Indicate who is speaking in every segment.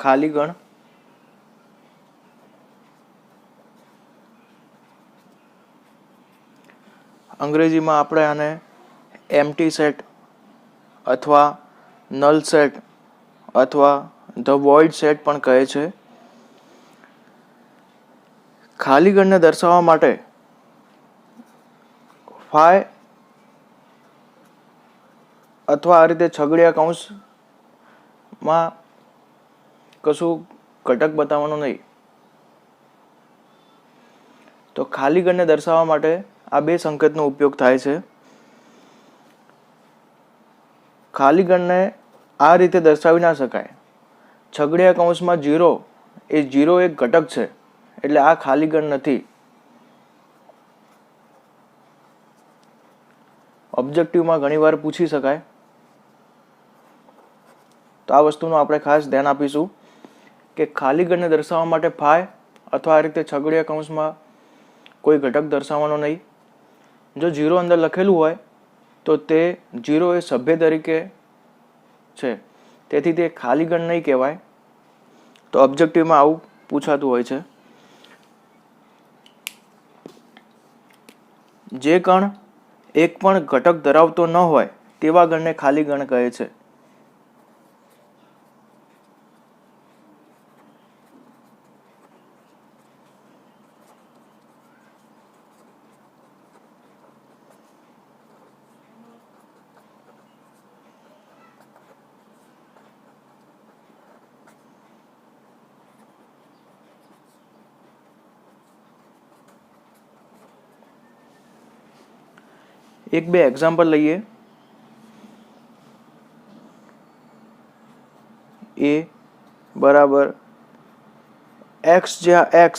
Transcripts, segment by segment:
Speaker 1: ખાલી ગણ, અંગ્રેજીમાં આપણે આને એમ્પ્ટી સેટ અથવા નલ સેટ અથવા ધ વોઇડ સેટ પણ કહે છે. ખાલી ગણને દર્શાવવા માટે ફાય અથવા આ રીતે છગડીયા કૌંસમાં કશું ઘટક બતાવવાનું નહીં. તો ખાલી ગણને દર્શાવવા માટે આ બે સંકેતનો ઉપયોગ થાય છે. ખાલી ગણને આ રીતે દર્શાવી ના શકાય. છગડીયા કૌંસમાં 0 એ 0 એક ઘટક છે, એટલે આ ખાલી ગણ નથી. ઓબ્જેક્ટિવમાં ઘણીવાર પૂછી શકાય, તો આ વસ્તુનું આપણે ખાસ ધ્યાન આપીશું કે ખાલી ગણને દર્શાવવા માટે ફાય અથવા આ રીતે છગડીયા કૌંસમાં કોઈ ઘટક દર્શાવવાનો નહીં. જો 0 અંદર લખેલું હોય તો તે 0 એ સભ્ય તરીકે છે, તેથી તે ખાલી ગણ નહીં કહેવાય. તો ઓબ્જેક્ટિવમાં આવું પૂછાતું હોય છે. જે ગણ એક પણ ઘટક ધરાવતો ન હોય તેવા ગણને ખાલી ગણ કહે છે. એક બે એક્ઝામ્પલ લઈએ. a બરાબર x જ્યાં x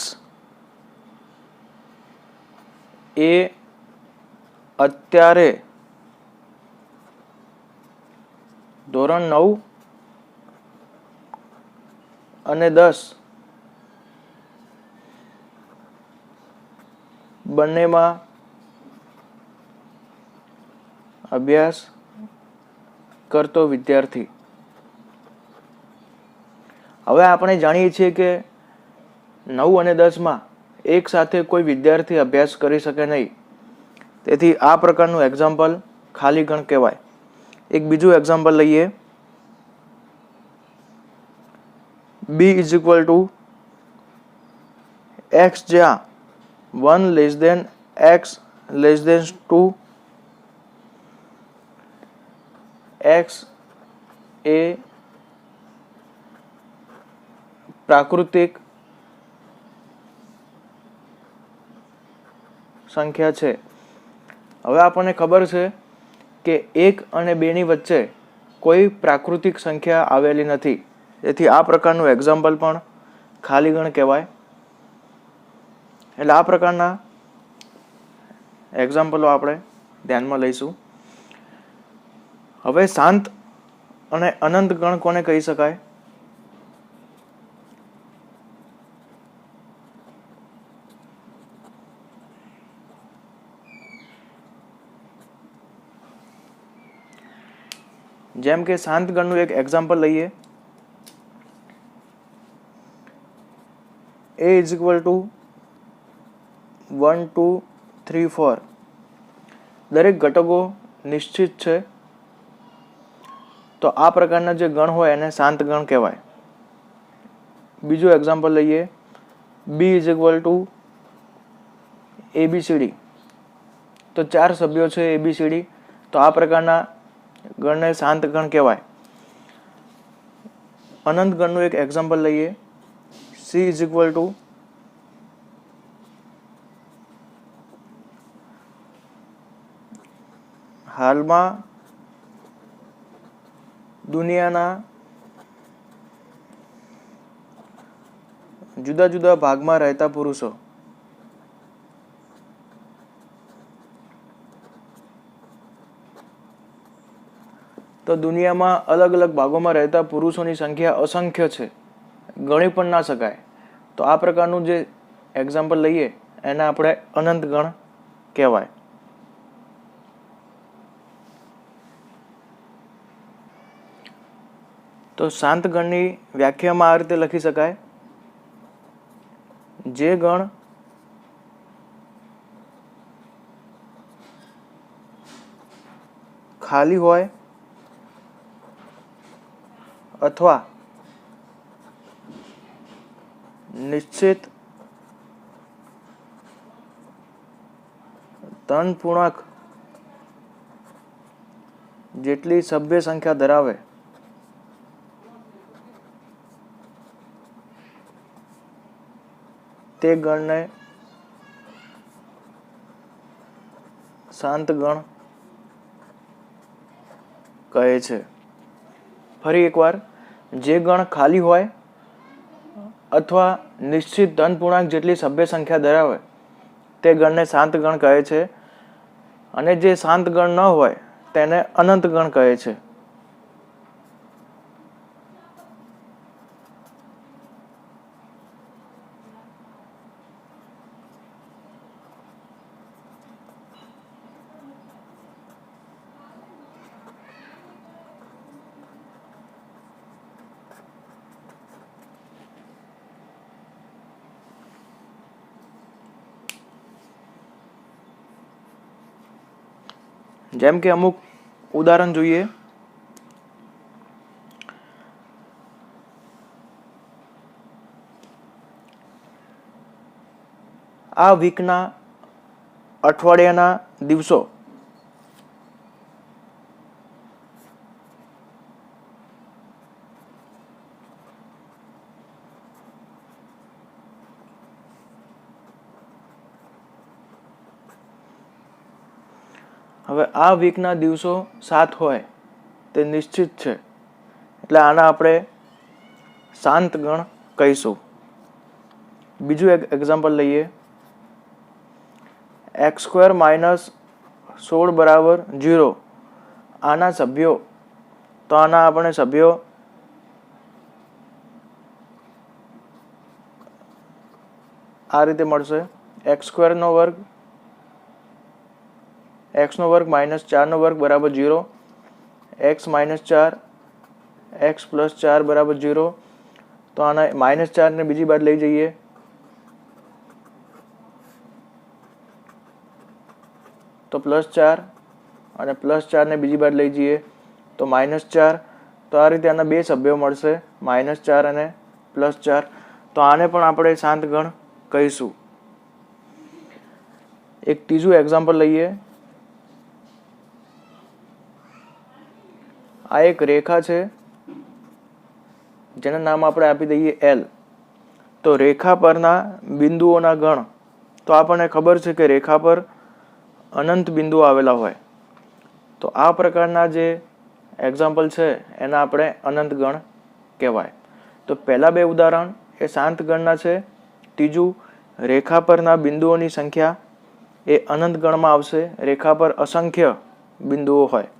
Speaker 1: એ અત્યારે ધોરણ 9 અને 10 બંનેમાં અભ્યાસ કરતો વિદ્યાર્થી. હવે આપણે જાણીએ છીએ કે 9 અને 10માં એક સાથે કોઈ વિદ્યાર્થી અભ્યાસ કરી શકે નહીં, તેથી આ પ્રકારનું એક્ઝામ્પલ ખાલી ગણ કહેવાય. એક બીજું એક્ઝામ્પલ લઈએ. b = x જ્યાં 1 < x < 2 x એ પ્રાકૃતિક સંખ્યા છે. હવે આપણને ખબર છે કે 1 અને 2 ની વચ્ચે કોઈ પ્રાકૃતિક સંખ્યા આવેલી નથી, તેથી આ પ્રકારનું એક્ઝામ્પલ પણ ખાલી ગણ કહેવાય. એટલે આ પ્રકારના એક્ઝામ્પલો આપણે ધ્યાનમાં લઈશું. હવે શાંત અને અનંત ગણ કોને કહી શકાય? જેમ કે શાંત ગણનું એક એક્ઝામ્પલ લઈએ. a = 1 2 3 4 દરેક ઘટકો નિશ્ચિત છે, તો આ પ્રકારના જે ગણ હોય એને શાંત ગણ કહેવાય. બીજું એક્ઝામ્પલ લઈએ. b = ABCD, તો 4 સભ્યો છે ABCD, તો આ પ્રકારના ગણને શાંત ગણ કહેવાય. અનંત ગણનું એક એક્ઝામ્પલ લઈએ. c = હાલમાં દુનિયાના જુદા જુદા ભાગમાં રહેતા પુરુષો. તો દુનિયામાં અલગ અલગ ભાગોમાં રહેતા પુરુષોની સંખ્યા અસંખ્ય છે, ગણી પણ ના શકાય. તો આ પ્રકારનું જે એક્ઝામ્પલ લઈએ એને આપણે અનંત ગણ કહેવાય. તો તો શાંત ગણની વ્યાખ્યામાં આ રીતે લખી શકાય, જે ગણ ખાલી હોય અથવા નિશ્ચિત ધન પૂર્ણાંક જેટલી સભ્ય સંખ્યા ધરાવે તે ગણને શાંત ગણ કહે છે. ફરી એકવાર, જે ગણ ખાલી હોય અથવા નિશ્ચિત ધન પૂર્ણાંક જેટલી સભ્ય સંખ્યા ધરાવે તે ગણને શાંત ગણ કહે છે, અને જે શાંત ગણ ન હોય તેને અનંત ગણ કહે છે. જેમ કે અમુક ઉદાહરણ જોઈએ. આ વીકના અઠવાડિયાના દિવસો હવે આ વીકના દિવસો 7 હોય તે નિશ્ચિત છે, એટલે આના આપણે શાંત ગણ કહીશું. બીજું એક એક્ઝામ્પલ લઈએ. x² - 16 બરાબર 0 આના સભ્યો, તો આના આપણે સભ્યો આ રીતે મળશે: x² નો વર્ગ, x નો વર્ગ - 4 નો વર્ગ બરાબર 0, x - 4 x + 4 બરાબર 0. તો આના -4 ને બીજી બાજુ લઈ જઈએ તો +4, અને +4 ને બીજી બાજુ લઈ જઈએ તો -4. તો આ રીતે આના બે સભ્યો મળશે, -4 અને +4. તો આને પણ આપણે શાંત ગણ કહીશું. એક ત્રીજું એક્ઝામ્પલ લઈએ. આ એક રેખા છે જેનું નામ આપણે આપી દઈએ L. તો રેખા પરના બિંદુઓના ગણ, તો આપણને ખબર છે કે રેખા પર અનંત બિંદુઓ આવેલા હોય. તો આ પ્રકારના જે એક્ઝામ્પલ છે એના આપણે અનંત ગણ કહેવાય. તો પહેલા બે ઉદાહરણ એ શાંત ગણના છે. ત્રીજું, રેખા પરના બિંદુઓની સંખ્યા એ અનંત ગણમાં આવશે. રેખા પર અસંખ્ય બિંદુઓ હોય.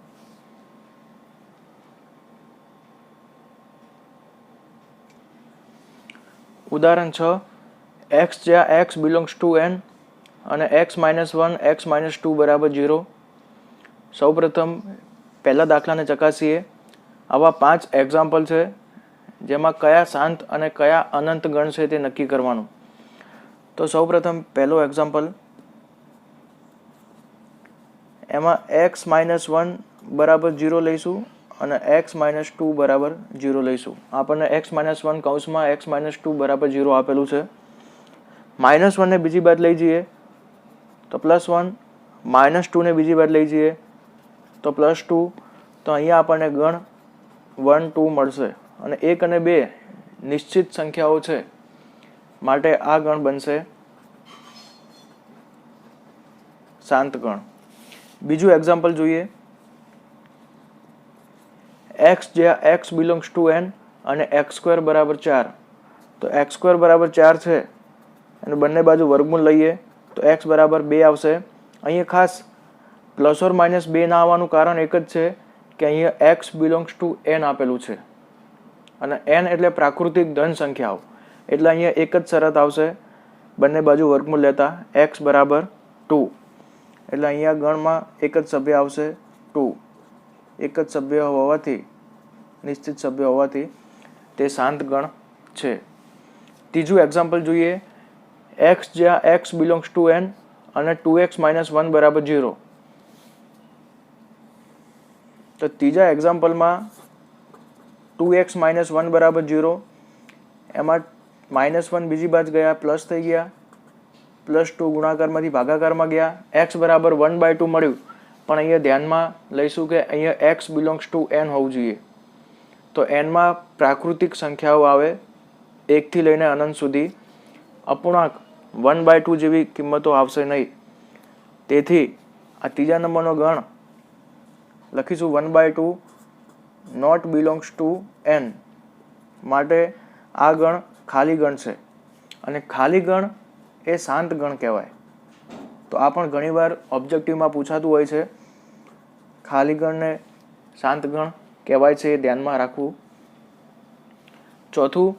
Speaker 1: ઉદાહરણ 6, x જ્યાં x belongs to n અને x - 1 x - 2 બરાબર 0. સૌપ્રથમ પહેલા દાખલાને ચકાસીએ. આવા 5 એક્ઝામ્પલ છે જેમાં કયા શાંત અને કયા અનંત ગણ છે તે નક્કી કરવાનું. તો સૌપ્રથમ પહેલો એક્ઝામ્પલ, એમાં x - 1 બરાબર 0 લઈશું અને x - 2 બરાબર 0 લઈશું. આપણને x - 1 કૌંસમાં x - 2 બરાબર 0 આપેલું છે. -1 ને બીજી બાજુ લઈ જઈએ તો +1, -2 ને બીજી બાજુ લઈ જઈએ તો +2. તો અહીંયા આપણને ગણ 1 2 મળશે, અને 1 અને 2 નિશ્ચિત સંખ્યાઓ છે માટે આ ગણ બનશે શાંત ગણ. બીજું એક્ઝામ્પલ જોઈએ. x જ્યાં x belongs to n અને x² બરાબર 4. તો x² બરાબર 4 છે અને બંને બાજુ વર્ગમૂળ લઈએ તો x બરાબર 2 આવશે. અહીંયા ખાસ ±2 ના આવવાનું કારણ એક જ છે કે અહીંયા x belongs to n આપેલું છે, અને n એટલે પ્રાકૃતિક ધન સંખ્યાઓ, એટલે અહીંયા એક જ શરત આવશે બંને બાજુ વર્ગમૂળ લેતા, x બરાબર 2. એટલે અહીંયા ગણમાં એક જ સભ્ય આવશે 2. એક જ સભ્ય હોવાથી નિશ્ચિત સભ્ય હોવાથી તે શાંત ગણ છે. ત્રીજું એક્ઝામ્પલ જોઈએ. x જ્યાં x બિલોંગ્સ ટુ n અને 2x - 1 બરાબર 0. તો ત્રીજા એક્ઝામ્પલમાં 2x - 1 બરાબર 0, એમાં -1 બીજી બાજુ ગયા, પ્લસ થઈ ગયા, +2 ગુણાકારમાંથી ભાગાકારમાં ગયા, x બરાબર 1/2 મળ્યું. પણ અહીંયા ધ્યાનમાં લઈશું કે અહીંયા x બિલોંગ્સ ટુ n હોવું જોઈએ. તો એનમાં પ્રાકૃતિક સંખ્યાઓ આવે 1 થી લઈને અનંત સુધી. અપૂર્ણાંક 1/2 જેવી કિંમતો આવશે નહીં. તેથી આ ત્રીજા નંબરનો ગણ લખીશું 1/2 નોટ બિલોંગ્સ ટુ n. માટે આ ગણ ખાલી ગણ છે અને ખાલી ગણ એ શાંત ગણ કહેવાય. તો આ પણ ઘણીવાર ઓબ્જેક્ટિવમાં પૂછાતું હોય છે. ખાલી ગણને શાંત ગણ કહેવાય છે, એ ધ્યાનમાં રાખવું. ચોથું,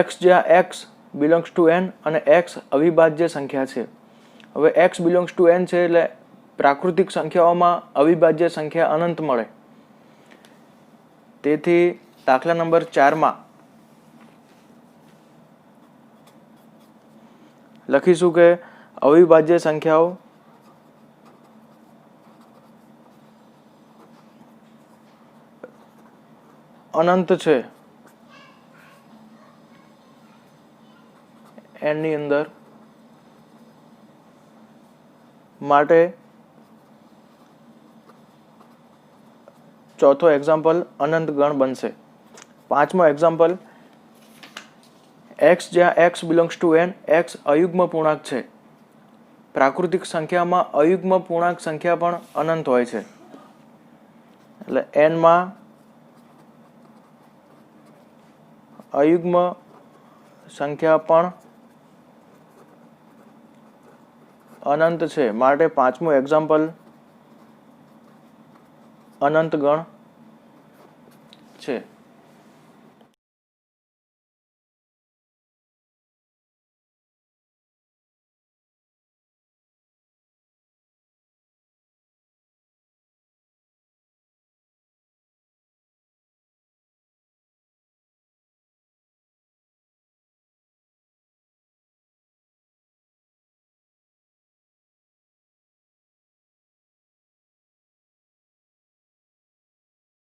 Speaker 1: x જ્યાં x બિલોંગ્સ ટુ n અને x અવિભાજ્ય સંખ્યા છે. હવે x બિલોંગ્સ ટુ n છે એટલે પ્રાકૃતિક સંખ્યાઓમાં અવિભાજ્ય સંખ્યા અનંત મળે. તેથી દાખલા નંબર 4માં લખીશું કે અવિભાજ્ય સંખ્યાઓ અનંત છે n ની અંદર. માટે ચોથો એક્ઝામ્પલ અનંત ગણ બનશે. પાંચમો એક્ઝામ્પલ, x જ્યાં x belongs to n, x અયુગ્મ પૂર્ણાંક છે. પ્રાકૃતિક સંખ્યામાં અયુગ્મ પૂર્ણાંક સંખ્યા પણ અનંત હોય છે. એટલે n માં અયુગ્મ સંખ્યા પણ અનંત છે. માટે પાંચમું એક્ઝામ્પલ અનંત ગણ છે.